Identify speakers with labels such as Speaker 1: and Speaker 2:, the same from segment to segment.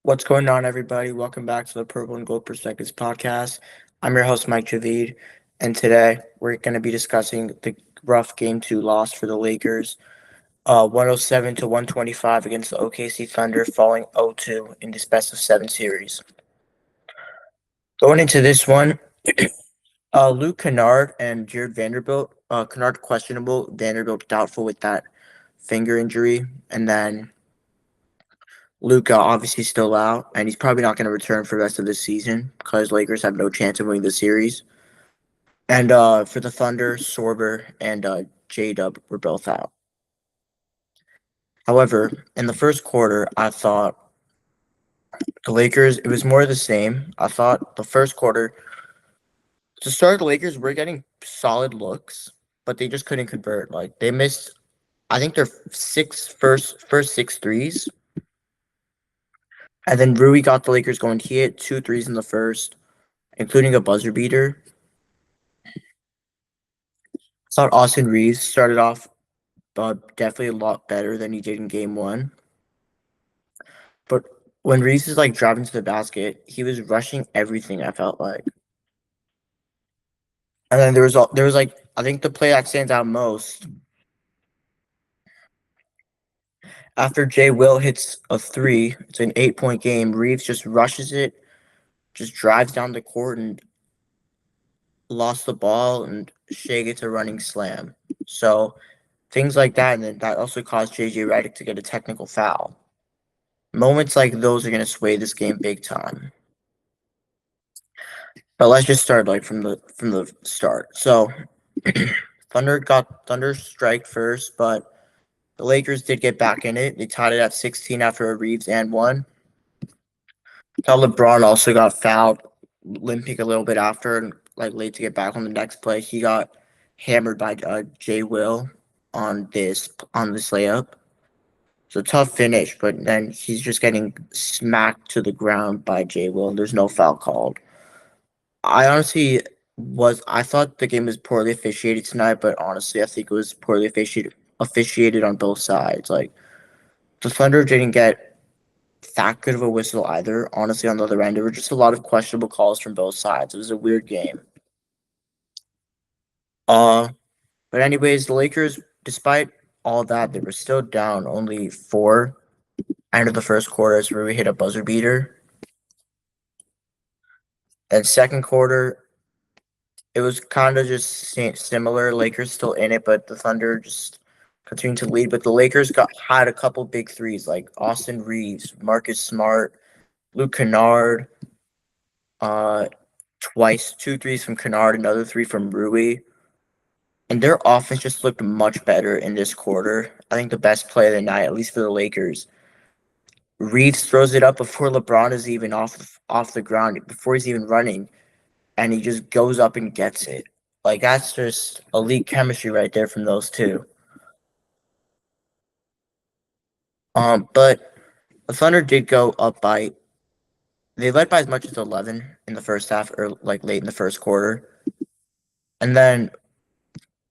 Speaker 1: What's going on, everybody? Welcome back to the Purple and Gold Perspectives podcast. I'm your host, Mike Javid, and today we're going to be discussing the rough Game 2 loss for the Lakers, 107 to 125 against the OKC Thunder, falling 0-2 in this best-of-7 series. Going into this one, Luke Kennard and Jared Vanderbilt. Kennard questionable, Vanderbilt doubtful with that finger injury, and then Luka obviously still out, and he's probably not going to return for the rest of the season because Lakers have no chance of winning the series. And for the Thunder, Sorber and J-Dub were both out. However, in the first quarter, I thought the Lakers, it was more of the same. I thought the first quarter, to start, the Lakers were getting solid looks, but they just couldn't convert. Like, they missed, I think, their first six threes. And then Rui got the Lakers going. He hit 2 threes in the first, including a buzzer beater. I thought Austin Reeves started off definitely a lot better than he did in game one. But when Reeves is like driving to the basket, he was rushing everything, I felt like. And then there was like, I think the play that stands out most, after Jay Will hits a three, it's an 8-point game. Reeves just rushes it, just drives down the court and lost the ball, and Shea gets a running slam. So things like that, and then that also caused JJ Redick to get a technical foul. Moments like those are going to sway this game big time. But let's just start like from the start. So Thunder strike first, but the Lakers did get back in it. They tied it at 16 after a Reeves and one. Now LeBron also got fouled, limping a little bit after, and like late to get back on the next play. He got hammered by Jay Will on this layup. So tough finish, but then he's just getting smacked to the ground by Jay Will. There's no foul called. I thought the game was poorly officiated tonight, but honestly, I think it was poorly officiated on both sides. Like, the Thunder didn't get that good of a whistle either. Honestly, on the other end, there were just a lot of questionable calls from both sides. It was a weird game. But anyways, the Lakers, despite all that, they were still down only 4 end of the first quarter as Rui hit a buzzer beater. And second quarter, it was kind of just similar. Lakers still in it, but the Thunder just continued to lead. But the Lakers had a couple big threes, like Austin Reeves, Marcus Smart, Luke Kennard, twice, 2 threes from Kennard, another 3 from Rui. And their offense just looked much better in this quarter. I think the best play of the night, at least for the Lakers. Reeves throws it up before LeBron is even off the ground, before he's even running, and he just goes up and gets it. Like, that's just elite chemistry right there from those two. But the Thunder did go up by, they led by as much as 11 in the first half, or like late in the first quarter. And then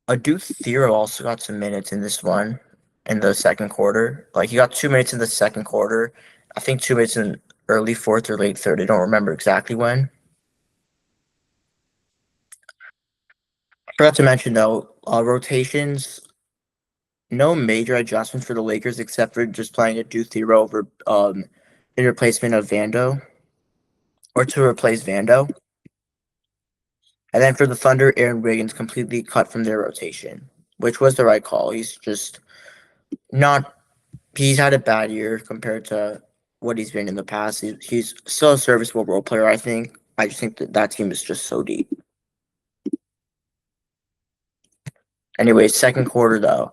Speaker 1: Adu Thero also got some minutes in this one in the second quarter. Like, he got 2 minutes in the second quarter. I think 2 minutes in early fourth or late third. I don't remember exactly when. I forgot to mention, though, rotations, no major adjustments for the Lakers except for just playing Adu Thero over in replacement of Vando, or to replace Vando. And then for the Thunder, Aaron Wiggins completely cut from their rotation, which was the right call. He's just not – he's had a bad year compared to what he's been in the past. He's still a serviceable role player, I think. I just think that team is just so deep. Anyway, second quarter, though.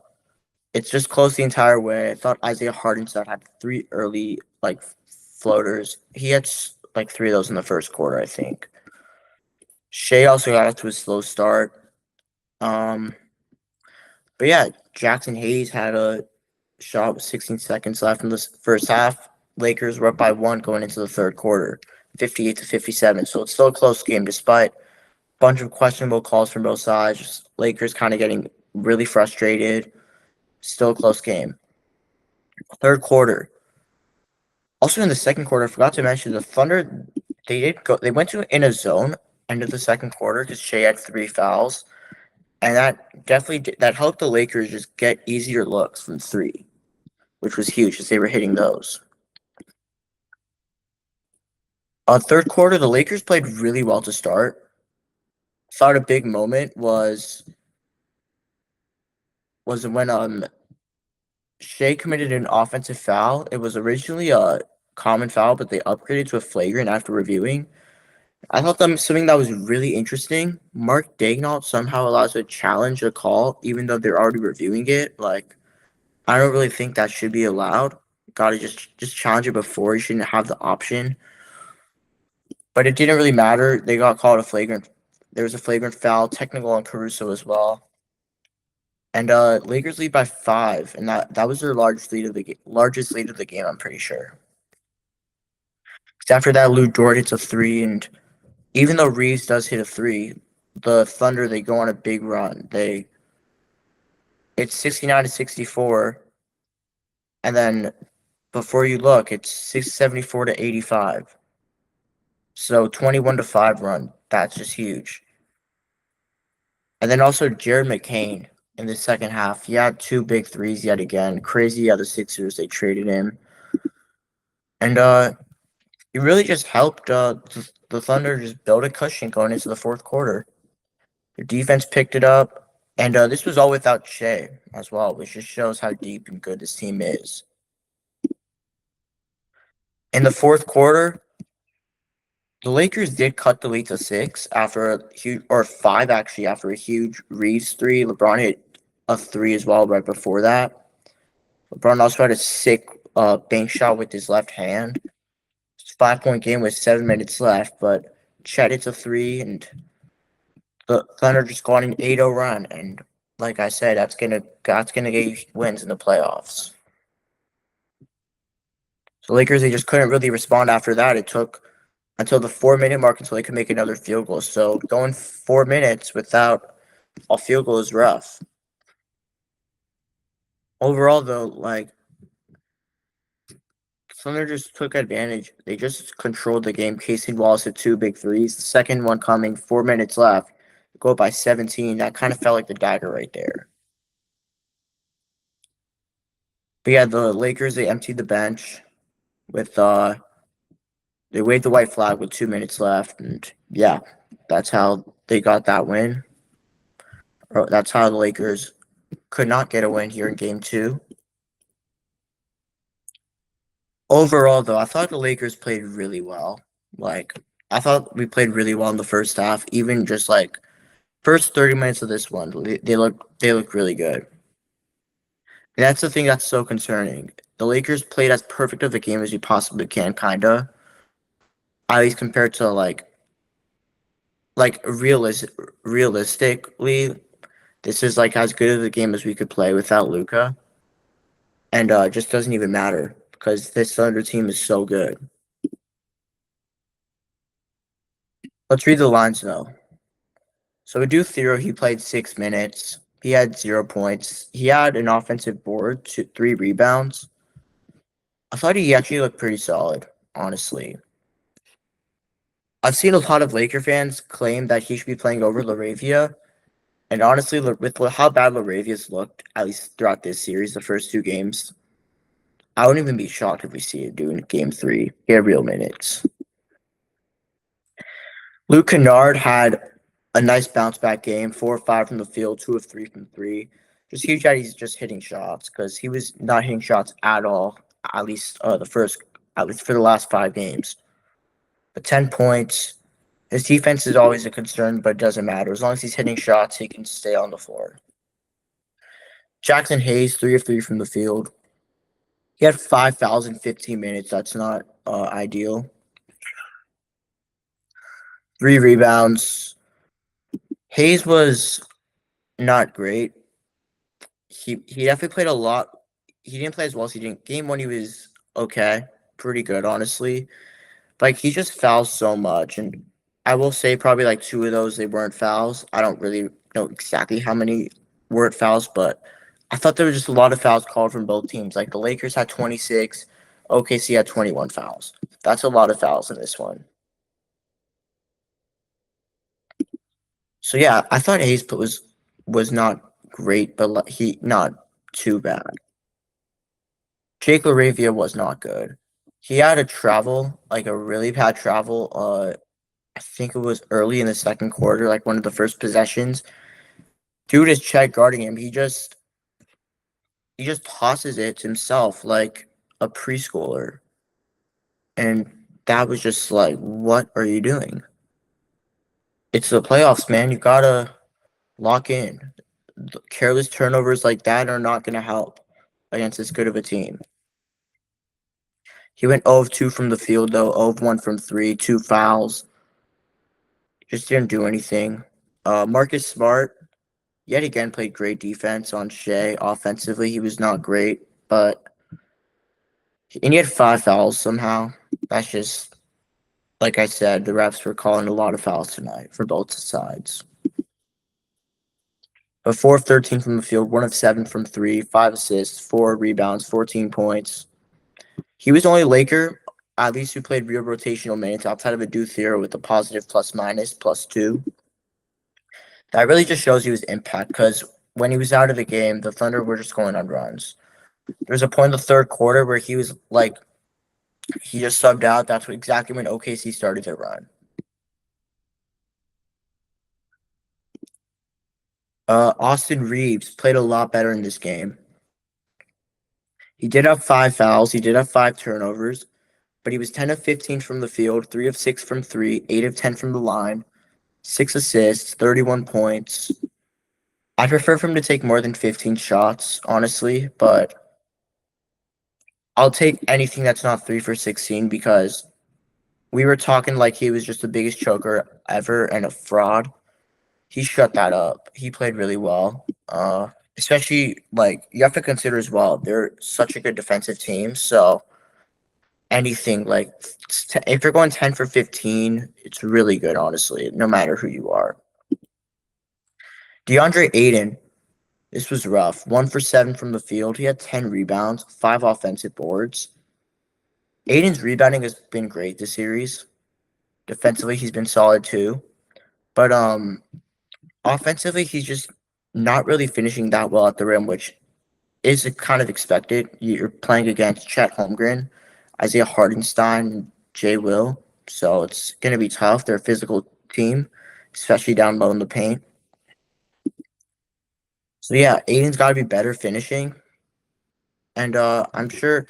Speaker 1: It's just close the entire way. I thought Isaiah Hartenstein had 3 early, like, floaters. He had, like, 3 of those in the first quarter, I think. Shea also got off to a slow start. But yeah, Jackson Hayes had a shot with 16 seconds left in the first half. Lakers were up by 1 going into the third quarter, 58 to 57. So it's still a close game despite a bunch of questionable calls from both sides. Just Lakers kind of getting really frustrated. Still a close game. Third quarter, Also in the second quarter, I forgot to mention the Thunder. They went to in a zone end of the second quarter because Shea had 3 fouls, and that that helped the Lakers just get easier looks from three, which was huge because they were hitting those. Third quarter, the Lakers played really well to start. Thought a big moment was when Shea committed an offensive foul. It was originally a common foul, but they upgraded to a flagrant after reviewing. I thought something that was really interesting. Mark Daignault somehow allows to challenge a call, even though they're already reviewing it. Like, I don't really think that should be allowed. Gotta just challenge it before. You shouldn't have the option. But it didn't really matter. They got called a flagrant. There was a flagrant foul, technical on Caruso as well. And Lakers lead by 5, and that was their largest lead of the game. I'm pretty sure. After that, Lou Dort hits a three, and even though Reeves does hit a three, the Thunder they go on a big run. It's 69-64, and then before you look, it's 674-85. So 21-5 run. That's just huge. And then also Jared McCain in the second half. He had 2 big threes yet again. Crazy how the Sixers they traded him. And it really just helped the Thunder just build a cushion going into the fourth quarter. Their defense picked it up. And this was all without Shea as well, which just shows how deep and good this team is. In the fourth quarter, the Lakers did cut the lead to 6 after a huge, or 5 actually, after a huge Reeves three. LeBron hit a three as well right before that. LeBron also had a sick bank shot with his left hand. It's a 5-point game with 7 minutes left, but Chet hits a three, and the Thunder just got an 8-0 run. And like I said, that's gonna get you wins in the playoffs. So Lakers they just couldn't really respond after that. It took until the 4-minute mark until they could make another field goal. So going 4 minutes without a field goal is rough. Overall, though, like Thunder just took advantage. They just controlled the game. Casey Wallace hit 2 big threes. The second one coming, 4 minutes left. Go up by 17. That kind of felt like the dagger right there. But yeah, the Lakers they emptied the bench with they waved the white flag with 2 minutes left, and yeah, that's how they got that win. That's how the Lakers could not get a win here in Game 2. Overall, though, I thought the Lakers played really well. Like, I thought we played really well in the first half. Even just like first 30 minutes of this one, they look really good. And that's the thing that's so concerning. The Lakers played as perfect of a game as you possibly can, kinda. At least compared to realistically, this is like as good of a game as we could play without Luka. And it just doesn't even matter because this Thunder team is so good. Let's read the lines though. So Adu Thero, he played 6 minutes. He had 0 points. He had an offensive board, 3 rebounds. I thought he actually looked pretty solid, honestly. I've seen a lot of Laker fans claim that he should be playing over LaRavia. And honestly, with how bad LaRavia's looked, at least throughout this series, the first 2 games, I wouldn't even be shocked if we see it doing Game 3. Get real minutes. Luke Kennard had a nice bounce back game, 4 of 5 from the field, 2 of 3 from 3. Just huge that he's just hitting shots because he was not hitting shots at all, at least for the last 5 games. But 10 points. His defense is always a concern, but it doesn't matter. As long as he's hitting shots, he can stay on the floor. Jackson Hayes, 3 of 3 from the field. He had 5 fouls in 15 minutes. That's not ideal. 3 rebounds. Hayes was not great. He definitely played a lot. He didn't play as well as he didn't. Game 1, he was okay. Pretty good, honestly. Like, he just fouls so much. And I will say probably like 2 of those, they weren't fouls. I don't really know exactly how many weren't fouls, but I thought there was just a lot of fouls called from both teams. Like, the Lakers had 26. OKC had 21 fouls. That's a lot of fouls in this one. So yeah, I thought Hayes was not great, but he not too bad. Jake LaRavia was not good. He had a travel, like a really bad travel. I think it was early in the second quarter, like one of the first possessions. Dude is check guarding him. He just tosses it to himself like a preschooler, and that was just like, what are you doing? It's the playoffs, man. You gotta lock in. Careless turnovers like that are not gonna help against this good of a team. He went 0 of 2 from the field, though. 0 of 1 from 3, 2 fouls. Just didn't do anything. Marcus Smart, yet again, played great defense on Shea. Offensively, he was not great, and he had 5 fouls somehow. That's just, like I said, the refs were calling a lot of fouls tonight for both sides. But 4 of 13 from the field, 1 of 7 from 3, 5 assists, 4 rebounds, 14 points. He was the only Laker, at least, who played real rotational minutes outside of a Theo with a positive plus minus +2. That really just shows you his impact because when he was out of the game, the Thunder were just going on runs. There was a point in the third quarter where he was like, he just subbed out. That's exactly when OKC started to run. Austin Reeves played a lot better in this game. He did have 5 fouls. He did have 5 turnovers, but he was 10 of 15 from the field, 3 of 6 from 3, 8 of 10 from the line, 6 assists, 31 points. I prefer for him to take more than 15 shots, honestly, but I'll take anything that's not 3 for 16 because we were talking like he was just the biggest choker ever and a fraud. He shut that up. He played really well. Especially, like, you have to consider as well, they're such a good defensive team. So anything like if you're going 10 for 15, it's really good, honestly, no matter who you are. DeAndre Ayton, this was rough. 1 for 7 from the field. He had 10 rebounds, 5 offensive boards. Aiden's rebounding has been great this series. Defensively, he's been solid too. But offensively, he's just not really finishing that well at the rim, which is kind of expected. You're playing against Chet Holmgren, Isaiah Hardenstein, Jay Will, so it's going to be tough. They're a physical team, especially down low in the paint. So yeah, Aiden's got to be better finishing, and I'm sure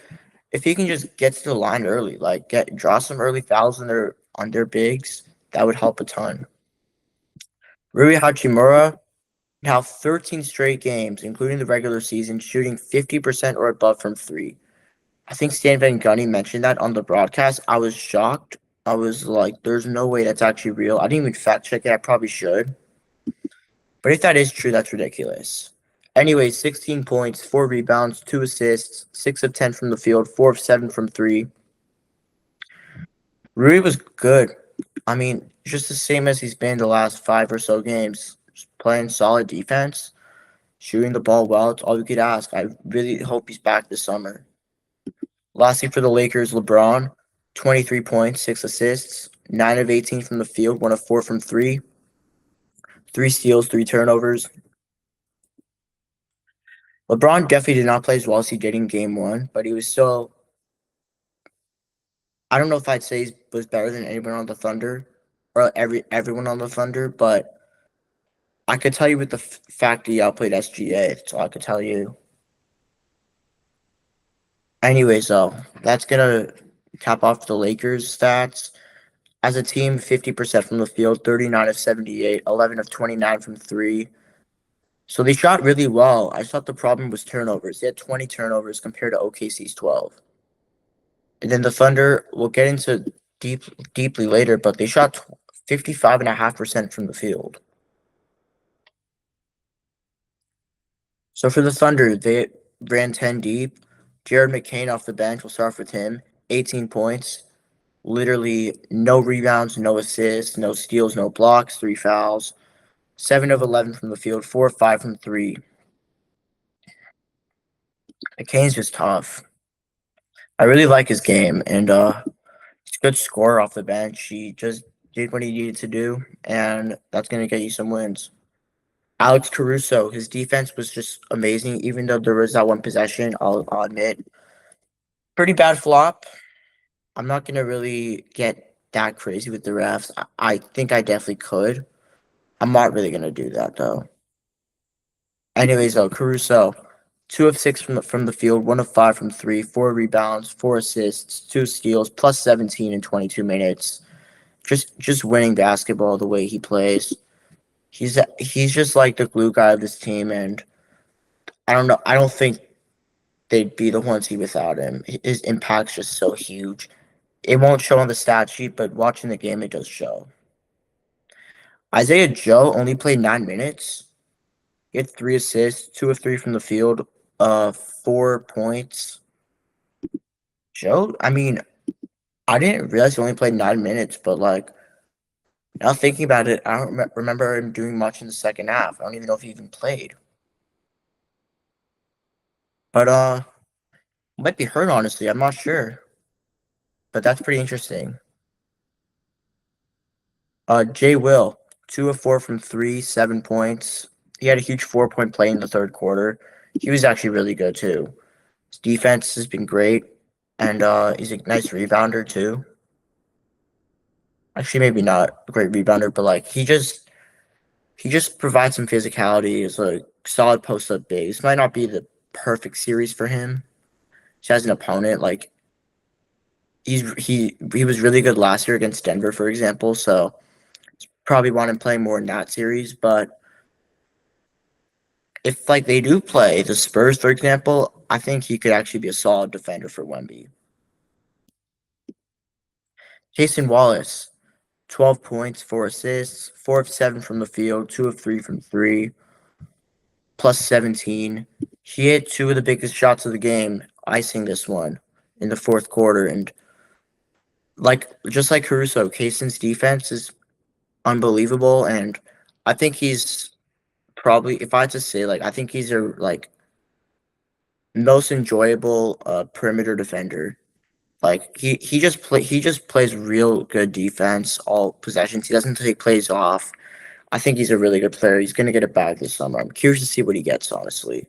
Speaker 1: if he can just get to the line early, like draw some early fouls on their bigs, that would help a ton. Rui Hachimura now 13 straight games, including the regular season, shooting 50% or above from 3. I think Stan Van Gundy mentioned that on the broadcast. I was shocked. I was like, there's no way that's actually real. I didn't even fact check it. I probably should. But if that is true, that's ridiculous. Anyway, 16 points, 4 rebounds, 2 assists, 6 of 10 from the field, 4 of 7 from 3. Rui was good. I mean, just the same as he's been the last 5 or so games. Just playing solid defense, shooting the ball well. It's all you could ask. I really hope he's back this summer. Lastly, for the Lakers, LeBron, 23 points, 6 assists, 9 of 18 from the field, 1 of 4 from 3, 3 steals, 3 turnovers. LeBron definitely did not play as well as he did in Game 1, but he was still, I don't know if I'd say he was better than anyone on the Thunder, or everyone on the Thunder, but I could tell you with the fact that he outplayed SGA, that's all I could tell you. Anyways, though, that's going to cap off the Lakers' stats. As a team, 50% from the field, 39 of 78, 11 of 29 from 3. So they shot really well. I thought the problem was turnovers. They had 20 turnovers compared to OKC's 12. And then the Thunder, we'll get into deeply later, but they shot 55.5% from the field. So for the Thunder, they ran 10 deep. Jared McCain off the bench, we'll start with him. 18 points. Literally no rebounds, no assists, no steals, no blocks, 3 fouls. 7 of 11 from the field, 4 of 5 from 3. McCain's just tough. I really like his game, and he's a good scorer off the bench. He just did what he needed to do, and that's going to get you some wins. Alex Caruso, his defense was just amazing, even though there was that one possession, I'll admit. Pretty bad flop. I'm not going to really get that crazy with the refs. I think I definitely could. I'm not really going to do that, though. Anyways, though, Caruso, 2 of 6 from the field, 1 of 5 from three, 4 rebounds, 4 assists, 2 steals, plus 17 in 22 minutes. Just winning basketball the way he plays. He's just like the glue guy of this team, and I don't know. I don't think they'd be the one seed without him. His impact's just so huge. It won't show on the stat sheet, but watching the game, it does show. Isaiah Joe only played 9 minutes. He had 3 assists, 2 of 3 from the field, 4 points. Joe, I mean, I didn't realize he only played 9 minutes, but like now thinking about it, I don't remember him doing much in the second half. I don't even know if he even played. But might be hurt honestly. I'm not sure, but that's pretty interesting. Jay Will, 2 of 4 from three, 7 points. He had a huge 4 point play in the third quarter. He was actually really good too. His defense has been great, and he's a nice rebounder too. Actually, maybe not a great rebounder, but like he just provides some physicality. He's a solid post up big. This might not be the perfect series for him. He has an opponent like he was really good last year against Denver, for example. So probably want him playing more in that series. But if like they do play the Spurs, for example, I think he could actually be a solid defender for Wemby. Jason Wallace, 12 points, 4 assists, 4 of 7 from the field, 2 of 3 from three, plus 17. He hit two of the biggest shots of the game, icing this one in the fourth quarter. And like just like Caruso, Kaysen's defense is unbelievable. And I think he's probably, if I had to say, like I think he's a like most enjoyable perimeter defender. Like he just plays real good defense all possessions. He doesn't take plays off. I think he's a really good player. He's gonna get a bag this summer. I'm curious to see what he gets, honestly.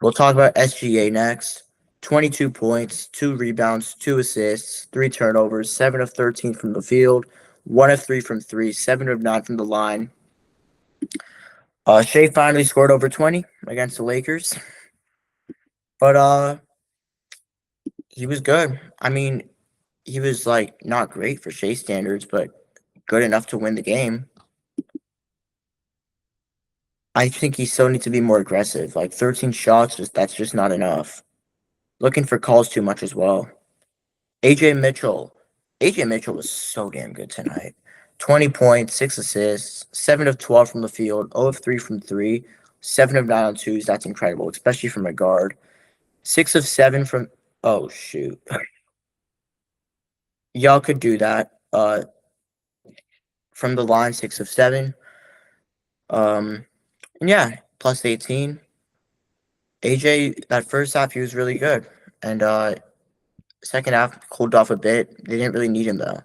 Speaker 1: We'll talk about SGA next. 22 points, 2 rebounds, 2 assists, 3 turnovers, 7 of 13 from the field, 1 of 3 from three, 7 of 9 from the line. Shea finally scored over 20 against the Lakers, but he was good. I mean, he was like not great for Shea standards, but good enough to win the game. I think he still needs to be more aggressive. Like 13 shots, that's just not enough. Looking for calls too much as well. AJ Mitchell. AJ Mitchell was so damn good tonight. 20 points, 6 assists, 7 of 12 from the field, 0 of 3 from three, 7 of 9 on twos. That's incredible, especially from a guard. 6 of 7 from. Oh, shoot. Y'all could do that. From the line, 6 of 7. And yeah, plus 18. AJ, that first half, he was really good. And second half, cooled off a bit. They didn't really need him, though.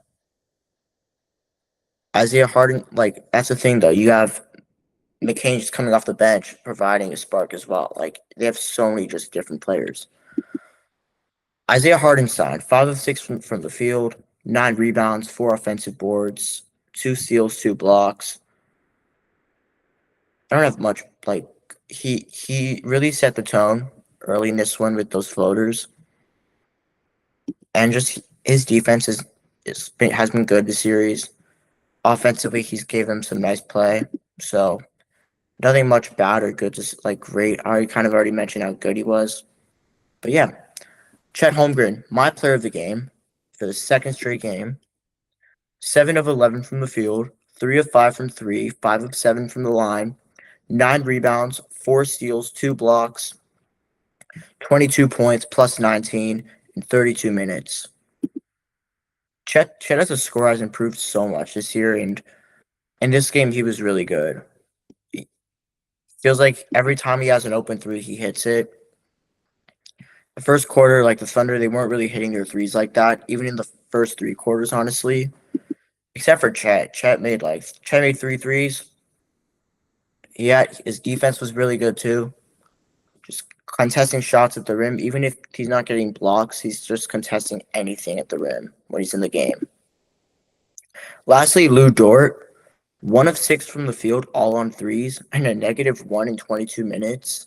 Speaker 1: Isaiah Harden, like, that's the thing, though. You have McCain just coming off the bench, providing a spark as well. Like, they have so many just different players. Isaiah Hardenstein, 5 of 6 from the field, 9 rebounds, 4 offensive boards, 2 steals, 2 blocks. I don't have much, like, he really set the tone early in this one with those floaters. And just his defense has been good this series. Offensively, he's gave them some nice play. So nothing much bad or good, just like great. I already mentioned how good he was. But yeah, Chet Holmgren, my player of the game for the second straight game. 7 of 11 from the field, 3 of 5 from three, 5 of 7 from the line, 9 rebounds, 4 steals, 2 blocks, 22 points, plus 19 in 32 minutes. Chet as a scorer has improved so much this year, and in this game he was really good. It feels like every time he has an open three, he hits it. The first quarter, like the Thunder, they weren't really hitting their threes like that. Even in the first three quarters, honestly, except for Chet. Chet made three threes. Yeah, his defense was really good too. Just contesting shots at the rim. Even if he's not getting blocks, he's just contesting anything at the rim when he's in the game. Lastly, Lou Dort, 1 of 6 from the field, all on threes, and a -1 in 22 minutes.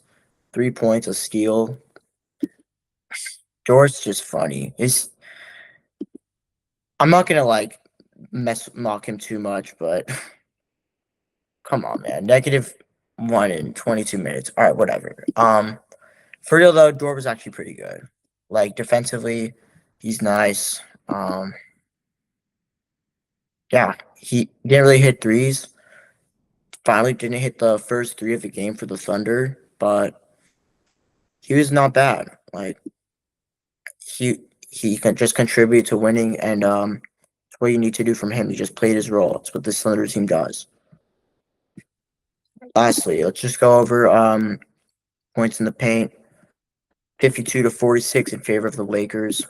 Speaker 1: 3 points, a steal. Dort's just funny. I'm not gonna like mock him too much, but come on, man. -1 in 22 minutes. All right, whatever. For real though, Dort was actually pretty good. Like defensively, he's nice. Yeah, he didn't really hit threes. Finally, didn't hit the first three of the game for the Thunder, but he was not bad. Like he he can just contribute to winning, and it's what you need to do from him. He just played his role. That's what this Thunder team does. Lastly, let's just go over points in the paint. 52-46 in favor of the Lakers.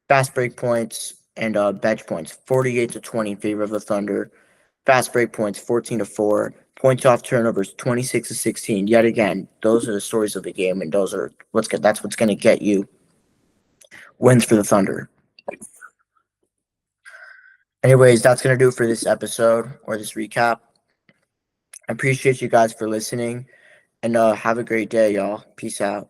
Speaker 1: Fast break points and bench points. 48-20 in favor of the Thunder. Fast break points. 14-4. Points off turnovers. 26-16. Yet again, those are the stories of the game, and that's what's going to get you wins for the Thunder. Anyways, that's going to do it for this episode or this recap. I appreciate you guys for listening, and have a great day, y'all. Peace out.